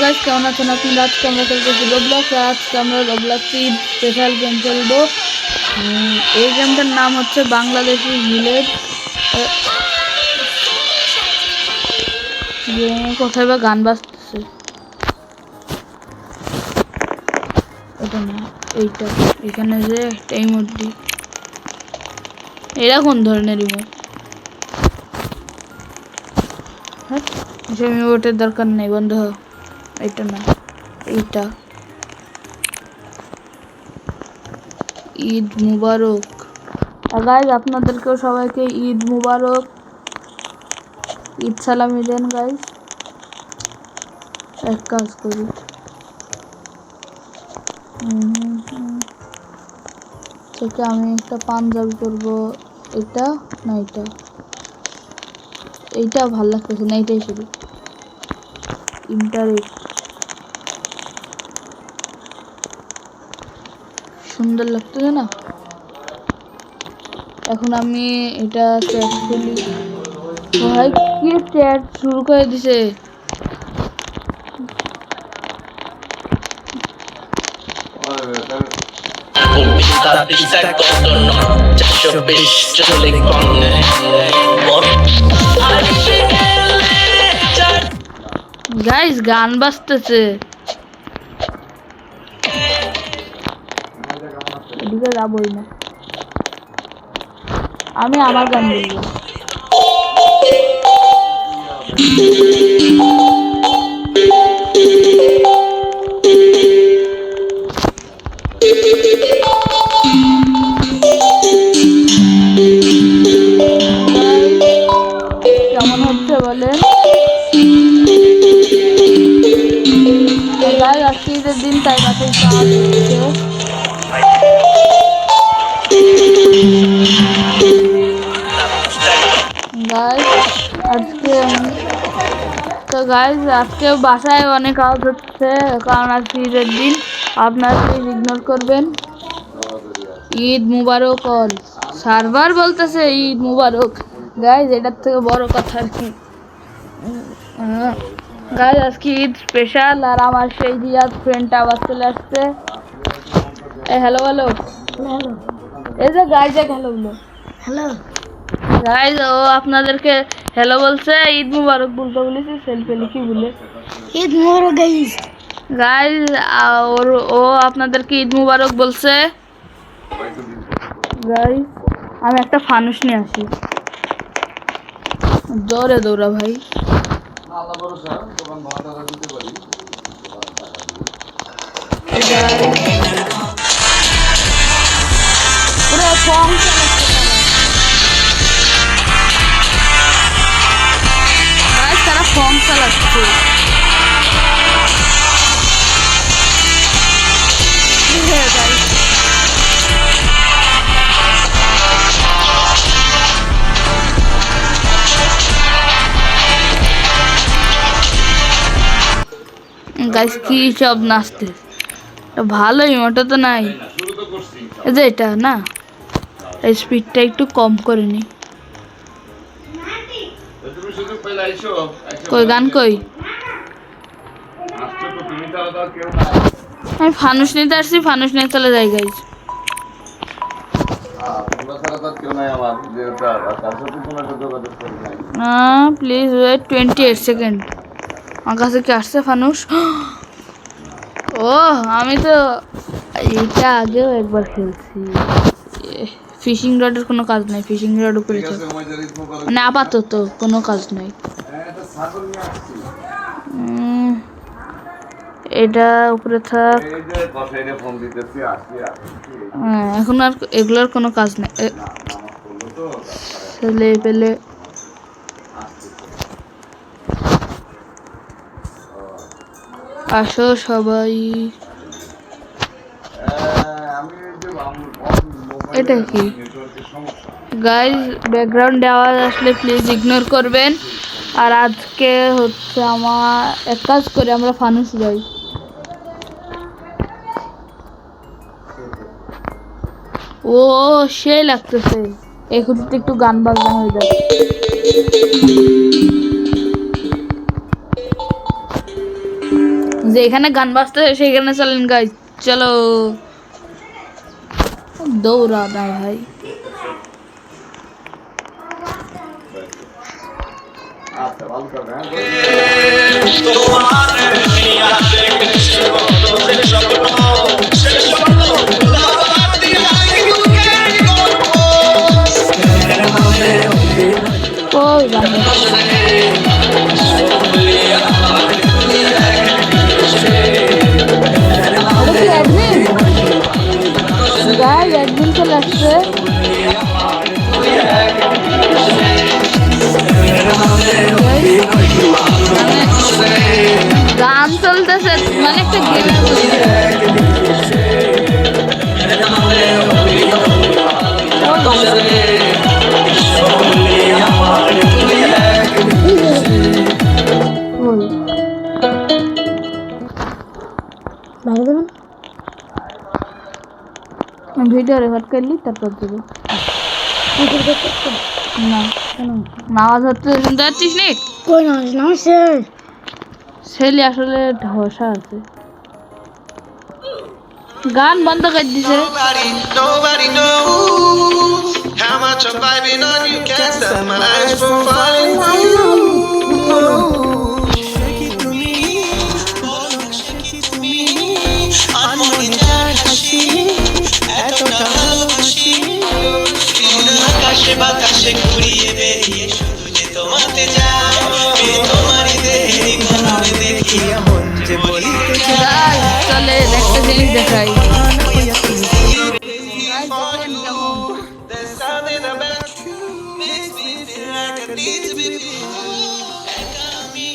Guys, কেমন আছেন আপনারা? আজকে আমরা খেলতেছি রোবলক্স। আজকে আমরা রোবলক্স ঈদ স্পেশাল গেম খেলবো। এই গেমটার নাম হচ্ছে বাংলাদেশি ভিলেজ। কোথায় বা গান বাজতেছে? এটা না, এইটা। এখানে যে একটা ইমোট দি, এরা কোন ধরনের ইমোট? হ্যাঁ, এসব ইমোটের দরকার নেই, বন্ধ হ। এটা না, এইটা। ঈদ মুবারক গাইজ, আপনাদেরকেও সবাইকে ঈদ মুবারক। ঈদ সালামি দেন গাইজ। এক কাজ করি, থেকে আমি একটা পাঞ্জাবি করবো। এটা না, এইটা ভাল লাগতেছে না, এইটাই করি। ইন্টারেক্ট সুন্দর লাগতেছে না? এখন আমি এটা চ্যাট খুলি। ভাই কি চ্যাট শুরু করে দিছে? গাইস, গান বাজতেছে। এদিকে যাবই না, আমি আমার গান বলবো। কেমন হচ্ছে বলেন? আজকে ঈদের দিন, তাই বাসায় কাজ হচ্ছে। আজকে বাসায় অনেক আওয়াজ হচ্ছে, কারণ আজকে ঈদের দিন। আপনারা প্লিজ ইগনোর করবেন। ঈদ মুবারক অল। সার্ভার বলতেছে ঈদ মুবারক। গাইজ, এটার থেকে বড় কথা আর কি। গাইজ, আজকে ঈদ স্পেশাল, আর আমার সেই রিয়াদ ফ্রেন্ডটা আবার চলে আসছে। হ্যালো হ্যালো হ্যালো, এই যে গাইজ, হ্যালো বলো। হ্যালো গাইজ, ও আপনাদেরকে হ্যালো বলছে। ঈদ মুবারক বলতে বলেছি, সেলফি লিখি বলে। ঈদ মুবারক গাইজ। গাইজ, ও আপনাদেরকে ঈদ মুবারক বলছে। গাইজ, আমি একটা ফানুস নিয়ে আসি। দৌড়ে দৌড়া ভাই। তারা ফর্ম চালাচ্ছে। গাইস, কি সব নাচতে ভালোই, ওটা তো নাই। এই যে এটা না, এই স্পিডটা একটু কম করে নি। কই গান কই? আমি ফানুস নিতে আসছি, ফানুস নিয়ে চলে যাই গাইস। Please wait 28 second. আমার কাছে কি আসছে ফানুস? ও, আমি তো এইটা আগেও একবার খেলছি। ফিশিং রডের কোনো কাজ নাই, ফিশিং রড উপরে মানে আপাতত কোনো কাজ নাই। এটা উপরে থাক। এখন আর এগুলোর কোনো কাজ নাই। ছেলে পেলে আসো সবাই। এটা কি গাইজ? ব্যাকগ্রাউন্ডে আওয়াজ আসলে প্লিজ ইগনোর করবেন। আর আজকে হচ্ছে আমার এক কাজ করে, আমরা ফানুস যাই। ও সেই লাগতেছে, এখন একটু গান বাজনা হয়ে যাবে। যেখানে গান বাজতে সেখানে চলেন গাইস, চলো দৌড়া না ভাই। ওই গান গাইস, একদিন চলে আসছে। গান চলতেছে মানে একটা ভিডিও রেকর্ড করলি তারপর দেবো না। নামাজ হচ্ছে শুনতে পাচ্ছিস নি? কই না ছেলে আসলে ঢসা আছে, গান বন্ধ করে দিছে। Nobody knows how much I'm vibing on you. Can't stop my eyes from falling for you. Shake it to me, shake it to me. Anmone jar hashi, etota bhalobashi. Akashe bakashe ঘুরিয়ে বেরিয়ে শুধু যে তোমাতে যাই, তোমারই দেহি ঘরে দেখিয়া মন যে বলিতে চায়। চলে একটা জিনিস দেখাই। There's something about you makes me feel like I need to be with you. Ekami,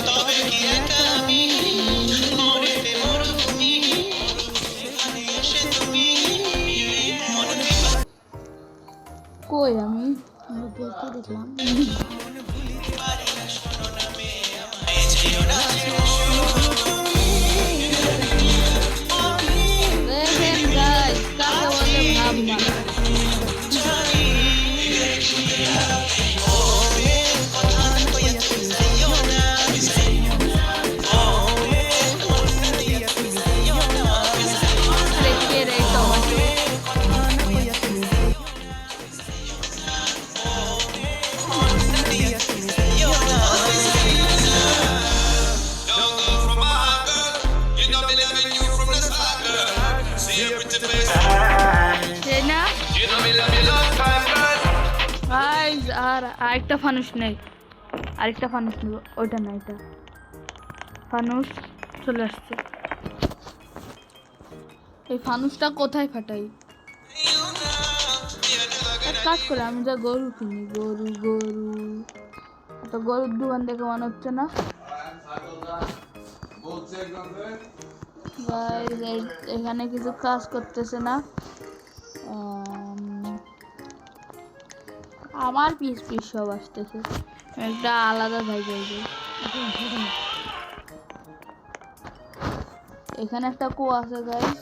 tobe ki ekami, morete morumi, ani eshe tumi, mone diba. কই আমি দেখলাম দেখেন গাইস, কাকে বলে ভাবনা। Don't go from my heart, girl. You know me loving you from the start, girl. See your pretty face. সেই না You know me love you long time, girl. Guys, আর আরেকটা ফানুস নেই, আরেকটা ফানুস নেব, ওইটা না, এটা ফানুস চলে আসছে। এই ফানুসটা কোথায় ফাটাই? এক কাজ করে আমি যা গরু কিনি, গরু তো গরুর দোকান দেখে মনে হচ্ছে না। Guys, এখানে কিছু কাজ করতেছে না। আমার পিস সব আসতেছে, একটা আলাদা জায়গায় যাই। এখানে একটা কুয়া আছে গাইস,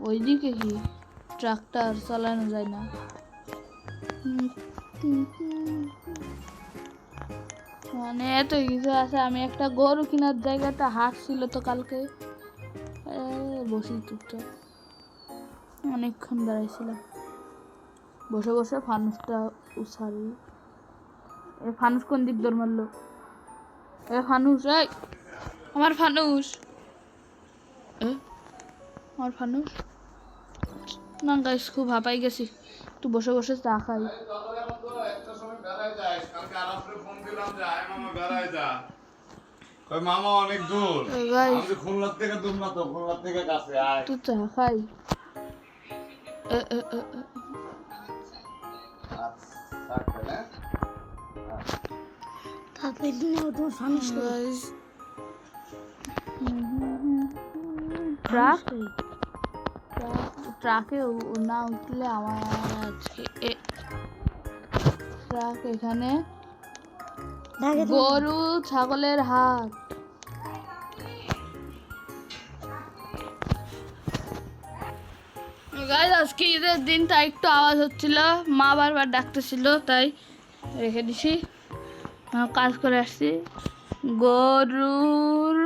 ওইদিকে কি ট্রাক্টর চালানো যায় না? মানে এত কিছু আছে। আমি একটা গরু কেনার জায়গাটা হাট ছিল তো কালকে, বসি চুপচাপ অনেকক্ষণ দাঁড়াইছিলাম, বসে বসে ফানুসটা উছাড়ি। এ ফানুস কোন দিক দৌড় মারলো? এ ফানুস, এই আমার ফানুস, আমার ফানুস না গাইস, খুব হাঁপাই গেছি, একটু বসে বসে চা খাই। মামা অনেক দূর, গাইস আমি খুলনার থেকে দূর না তো, খুলনার থেকে কাছে আয়। একটু চা খাই। তারপরে দিনে তোমার ফানুস গাইস ট্রাক ট্রাকে না উঠলে আমার আজকে ট্রাক এখানে গরু ছাগলের হাট। গাইস আজকে ঈদের দিন, তাই একটু আওয়াজ হচ্ছিল, মা বারবার ডাকতেছিল তাই রেখে দিছি। কাজ করে আসছি গরুর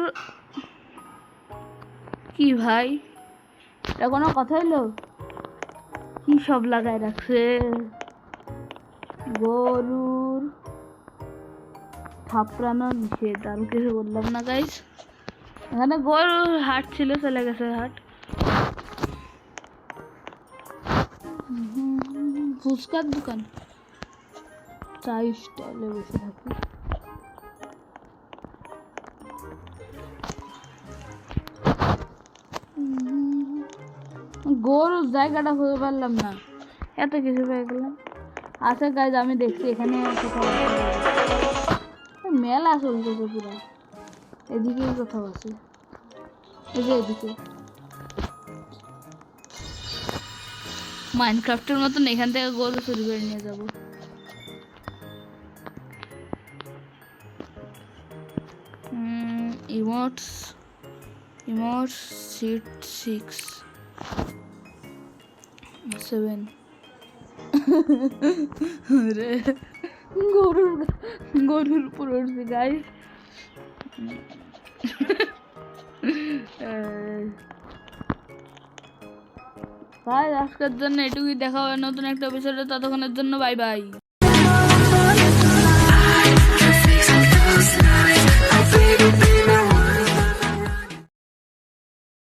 কি ভাই এটা কোনো কথা হইলো কি সব লাগাই রাখছে গরুর থাপড়ানো নিষেধ আমি কিছু বললাম না গাইস এখানে গরুর হাট ছিল চলে গেছে হাট ফুচকার দোকান চা স্টলে বসে থাকি গরুর জায়গাটা খুঁজে পারলাম না এত কিছু পেয়ে গেলাম আচ্ছা গাইজ আমি দেখছি এখানে কোথাও মেলা চলতেছে পুরো এদিকেই কোথাও আছে এই যে এদিকে মাইনক্রাফটের মতন এখান থেকে গরু চুরি করে নিয়ে যাবো ইমোটস সিট 7 রে গরুর উপর উঠছে গাইস ভাই আজকের জন্য এটুকুই দেখা হবে নতুন একটা এপিসোডে ততক্ষণের জন্য বাই বাই